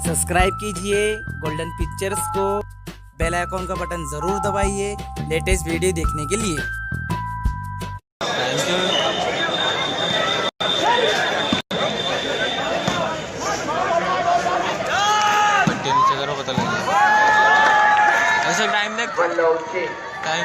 Subscribe कीजिए golden pictures को, bell icon का बटन ज़रूर दबाइए लेटेस्ट वीडियो देखने के लिए। Thank you. पट्टी नीचे करो, पता लगे ऐसे टाइम देख टाइम।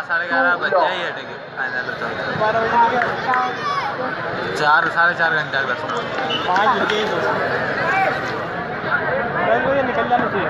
साढ़े 11 बज जाए ही फाइनल होता है। 4 साढ़े 4 घंटा का 5 बजे निकल जाना चाहिए।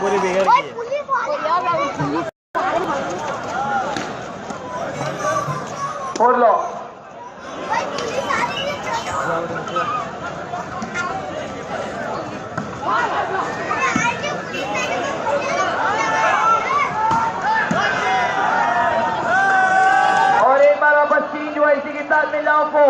पूरी बिगड़ गई और एक बार वापस चीन जो है इसी के साथ में लाओ को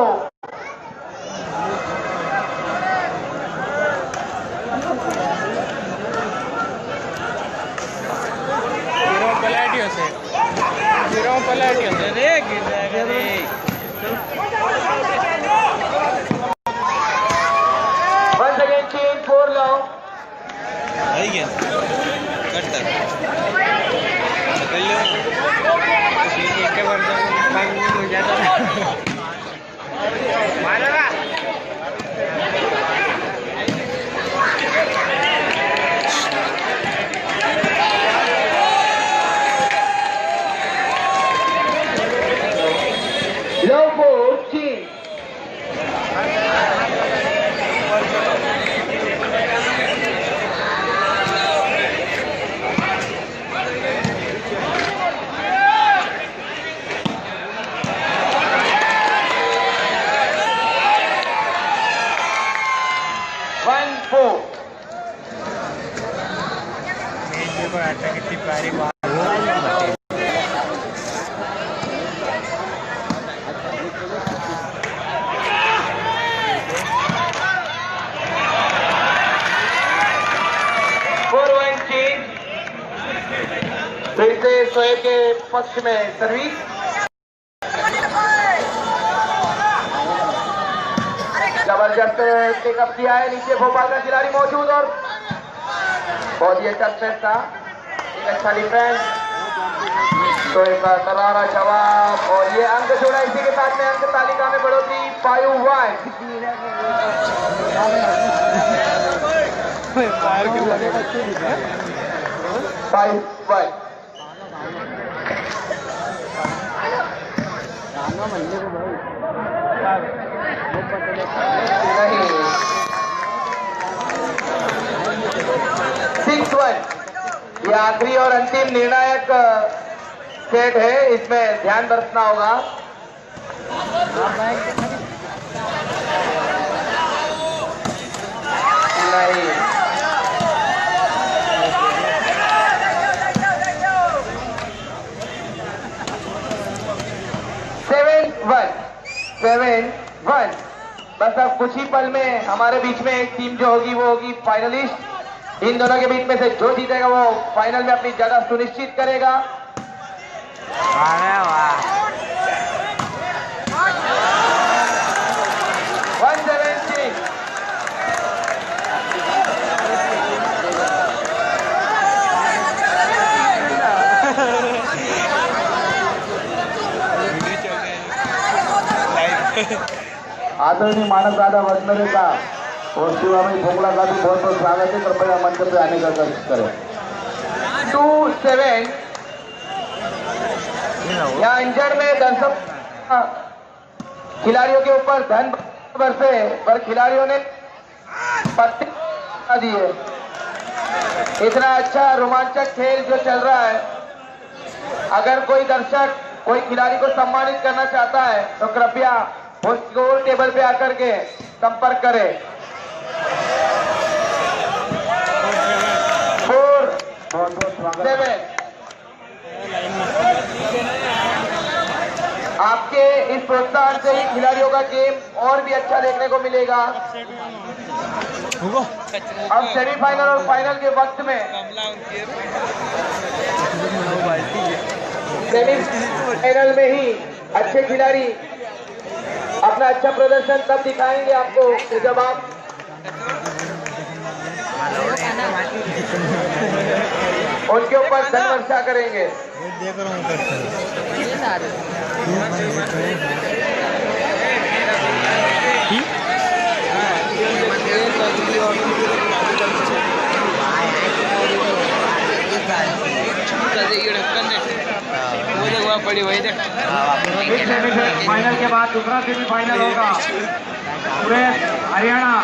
पलाटियों से रे गिर जाएगा रे। Once again change 4 लो आई गया कट कर लो एक बार पानी हो जाता है मारेगा। कितनी प्यारी बात फिर से शोएब के पक्ष में सर्विस जबरदस्त टेकअप किया है। नीचे भोपाल का खिलाड़ी मौजूद और बहुत ही अच्छा स्ट्रेस था, एक अच्छा डिफेंस। शोएब का करारा जवाब और ये अंक जोड़ा। इसी के साथ में अंक तालिका में बढ़ोतरी 5-1 5-1। नहीं 6-1। ये आखिरी और अंतिम निर्णायक सेट है, इसमें ध्यान बरतना होगा। नहीं 7-1। बस अब कुछ ही पल में हमारे बीच में एक टीम जो होगी वो होगी फाइनलिस्ट। इन दोनों के बीच में से जो जीतेगा वो फाइनल में अपनी जगह सुनिश्चित करेगा। अरे वाह 170 आदरणीय मानस दादा वजनरे का और शिवाभाई भोगला का भी बहुत बहुत स्वागत है। कृपया मंच पे आने का कोशिश करें। 2-7 यहाँ इंजर्ड में दर्शक खिलाड़ियों के ऊपर धन बरसे पर खिलाड़ियों ने पत्ते दिए। इतना अच्छा रोमांचक खेल जो चल रहा है, अगर कोई दर्शक कोई खिलाड़ी को सम्मानित करना चाहता है तो कृपया उस गोल टेबल पे आकर के संपर्क करें। 4-7 आपके इस प्रोत्साहन से ही खिलाड़ियों का गेम और भी अच्छा देखने को मिलेगा। अब सेमीफाइनल और फाइनल के वक्त में सेमीफाइनल में ही अच्छे खिलाड़ी अपना अच्छा प्रदर्शन तब दिखाएंगे आपको कि जब आप उनके ऊपर धन वर्षा करेंगे। पड़ी वही देख। इस सेमीफाइनल के बाद दूसरा सेमीफाइनल होगा सुरेश हरियाणा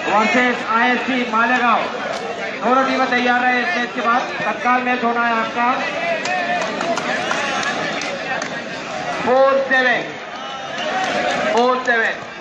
वर्सेस आईएससी मालेगांव। दोनों टीमें तैयार रहे। इस मैच के बाद तत्काल मैच होना है आपका। 4-7 7-4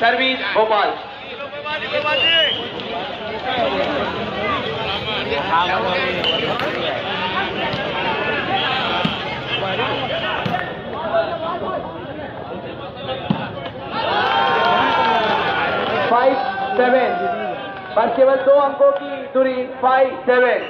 सर्विस भोपाल। फाइव 7 पर केवल 2 अंकों की दूरी। 5-7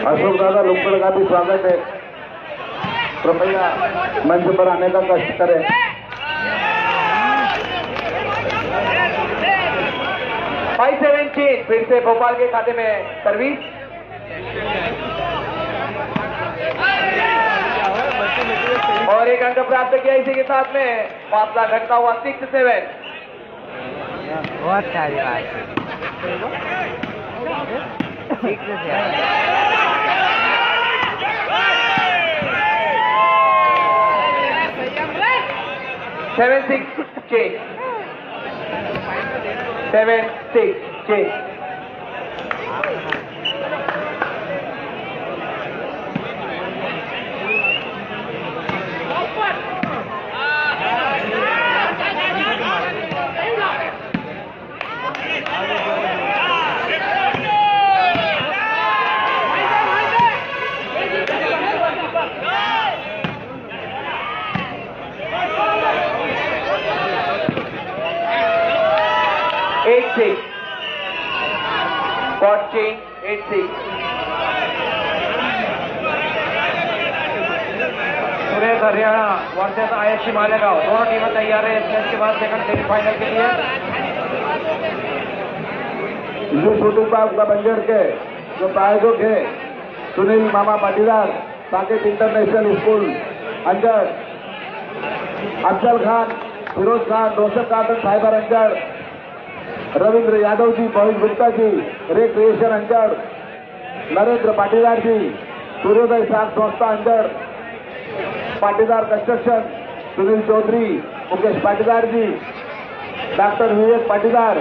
अशोक दादा लुकड़ का भी स्वागत है। कृपया मंच पर आने का कष्ट करें। 5-17 फिर से भोपाल के खाते में सर्विस। और एक अंक प्राप्त किया इसी के साथ में फासला घटता हुआ 6-7। बहुत सारी बात 7-6 change. 7-6 change. Spot change 8-6. Suresh Suresh Haryana versus ISC Malegaon, दोनों टीमें तैयार है इस मैच के बाद सेकंड सेमीफाइनल के लिए। शूटिंग बाग का बंजर के जो प्रायोजक है सुनील मामा पाटीदार, साकेत इंटरनेशनल स्कूल अंजड़, अफजल खान, फिरोज खान, रोशन काटन साइबर अंजड़, रविंद्र यादव जी, मोहित गुप्ता जी, रिक्रिएशन अंजड़, नरेंद्र पाटीदार जी, सूर्योदय साख संस्था अंजड़, पाटीदार कंस्ट्रक्शन, सुनील चौधरी, मुकेश पाटीदार जी, डॉक्टर विवेक पाटीदार,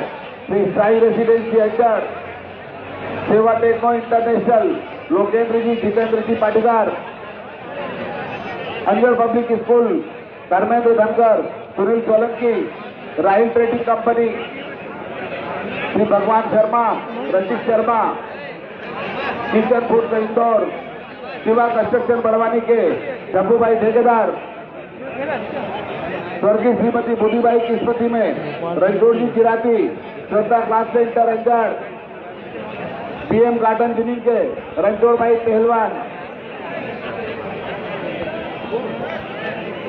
श्री साई रेसिडेंसी अंजड़, सेवा टेक्नो इंटरनेशनल, लोकेंद्र जी, जितेंद्र जी पाटीदार, अंजड़ पब्लिक स्कूल, धर्मेंद्र धनकर, सुनील सोलंकी, राहिल ट्रेडिंग कंपनी, श्री भगवान Sharma, Ranjit Sharma, kitchen food Indore, Shiva construction Barwani के शंभू भाई ठेकेदार, स्वर्गीय श्रीमती बुद्धिबाई की स्मृति में Ranchhod ji Chirati, Shraddha class centre Anjad, PM garden ginning के रणछोड़ भाई पहलवान,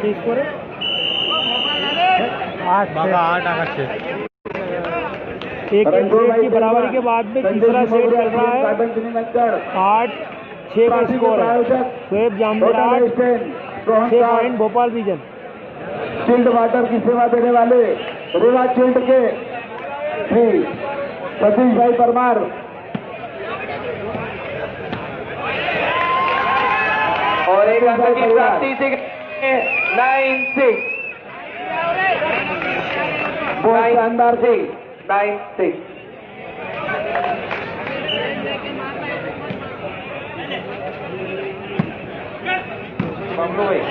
एक की बराबरी के बाद में तीसरा सेट चल रहा है। 8-6 का स्कोर है। Shoaib Jamdar 6 point, Bhopal vision. Chilled water की सेवा देने वाले रेवा चिल्ड के श्री सतीश भाई परमार, और एक अंक की प्राप्ति से 9-6, बहुत शानदार थी। 9-6। बबलू भाई,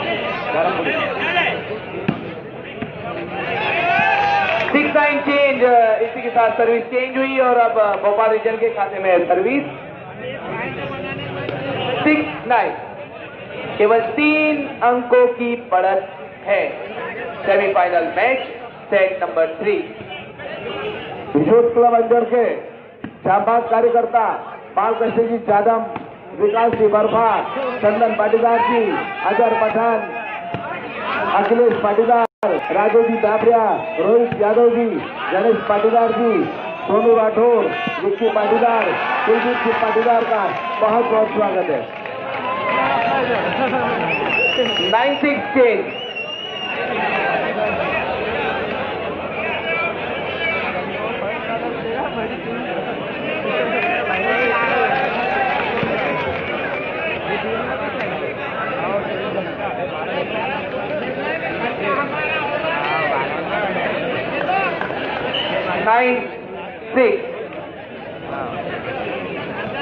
6-9 चेंज। इसी के साथ सर्विस चेंज हुई और अब भोपाल रीजन के खाते में सर्विस 6-9। केवल 3 अंकों की बढ़त है। Semifinal match set number 3। Youth club Anjad के जाबाज कार्यकर्ता बालकृष्ण जी जादम, विकास जी बर्फा, चंदन पाटीदार जी, अजहर पठान, अखिलेश पाटीदार, राजू जी दाबरिया, रोहित यादव जी, गणेश पाटीदार जी, सोनू राठौर, विक्की पाटीदार, कुलदीप जी पाटीदार का बहुत बहुत स्वागत है। 9-6 चेंज।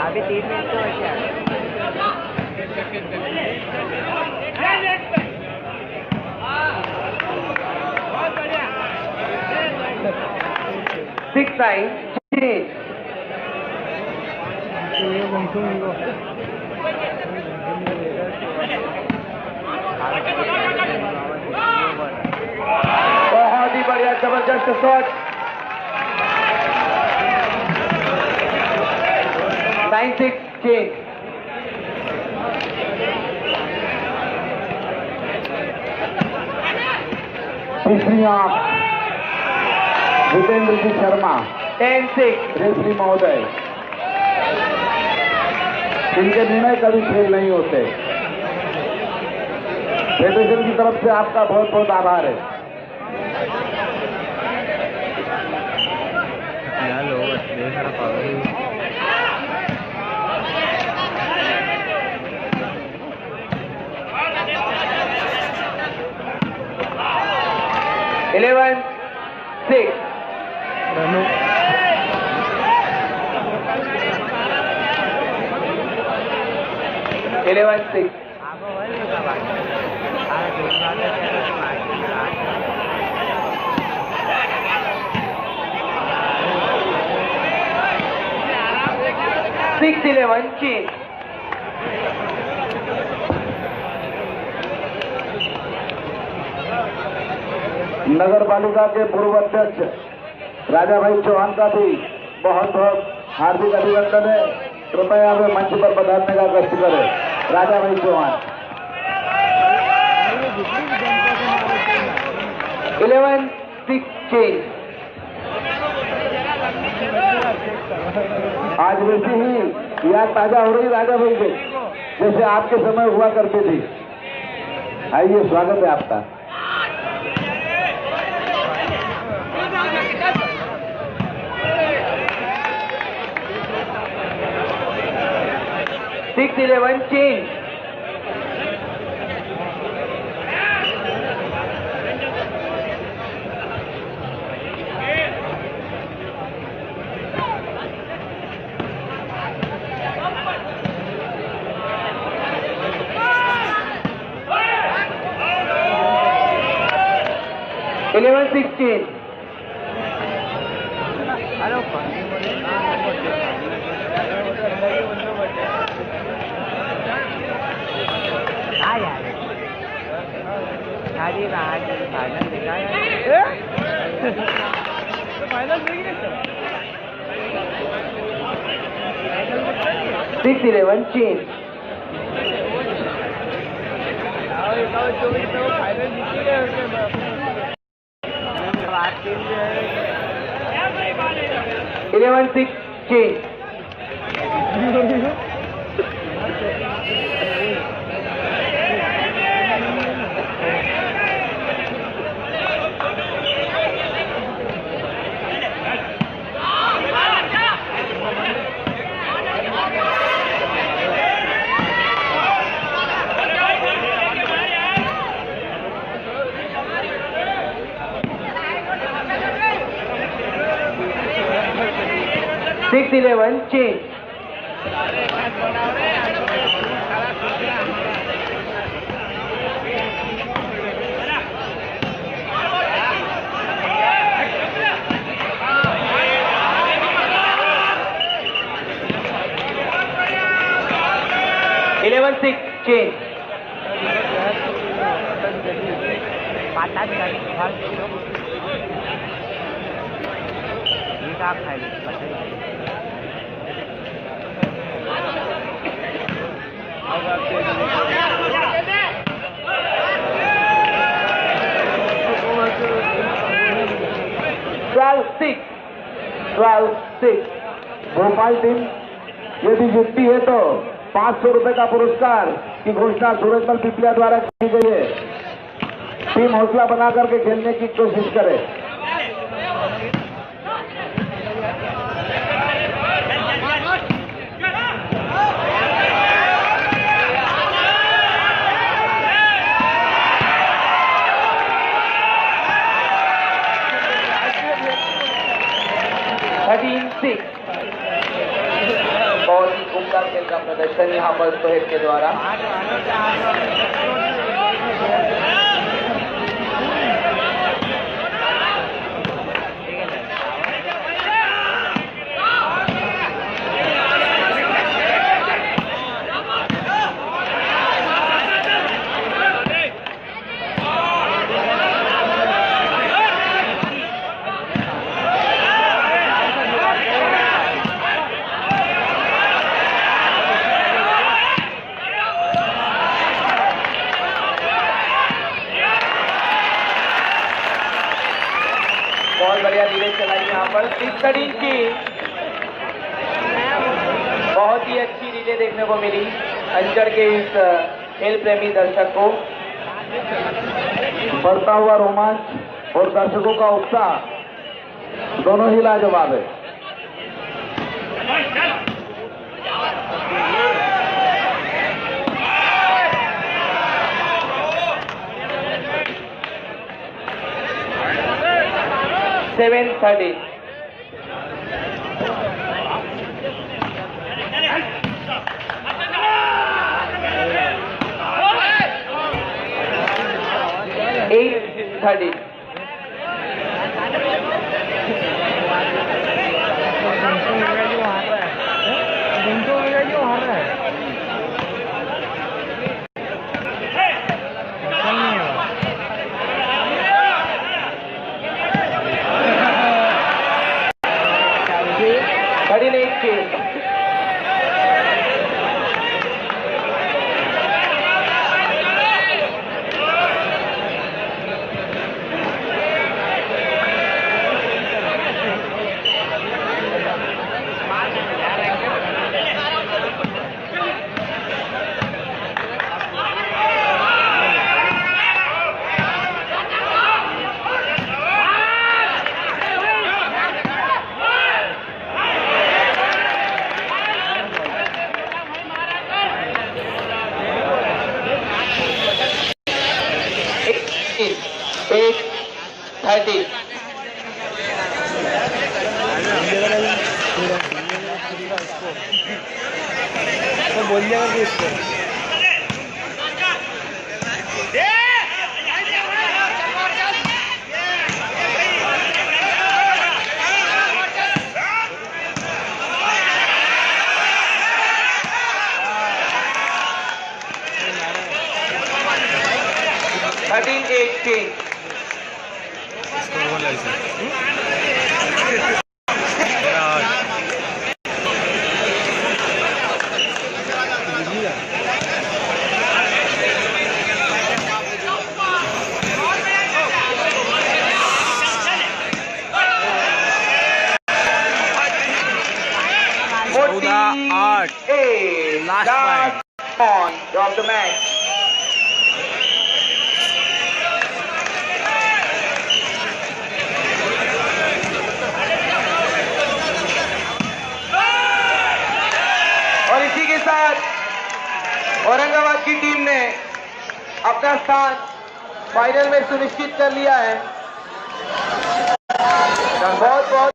अभी 3 मिनट तो बचा है। 6-9 चेंज। बहुत ही बढ़िया, जबरदस्त शॉट। 9-6 चेंज। तीसरी आंख जितेंद्र जी शर्मा, 10-6। रेफरी महोदय, इनके निर्णय कभी फेल नहीं होते। फेडरेशन की तरफ से आपका बहुत बहुत आभार है। Eleven, 6. Six, 11 change. नगर पालिका के पूर्व अध्यक्ष राजा भाई चौहान का भी बहुत बहुत हार्दिक अभिनंदन है। कृपया वे मंच पर पधारने का कष्ट करें। राजा भाई चौहान। 11-6 चेंज। आज वैसे ही याद ताजा हो रही राजा भाई के, जैसे आपके समय हुआ करते थे। आइए, स्वागत है आपका। Six 11 change. Eleven 16. Six 11 change. Eleven 6 change. Six 11 change. Eleven 6 change. Twelve six। Bhopal team यदि जीतती है तो 500 रुपए का पुरस्कार की घोषणा सूरजमल पिपलिया द्वारा की गई है। टीम हौसला बना करके खेलने की कोशिश करे। बहुत ही उम्दा खेल का प्रदर्शन यहाँ पर सोहेब के द्वारा। बहुत बढ़िया रीले चलाई यहाँ पर 6-13 की। बहुत ही अच्छी रीले देखने को मिली अंचल के इस खेल प्रेमी दर्शक को। बढ़ता हुआ रोमांच और दर्शकों का उत्साह दोनों ही लाजवाब है। सेवन 13। एट 13। 30। बोल दिया कि इसको 13-18। Last point of the match. और इसी के साथ औरंगाबाद की टीम ने अपना स्थान फाइनल में सुनिश्चित कर लिया है। बहुत बहुत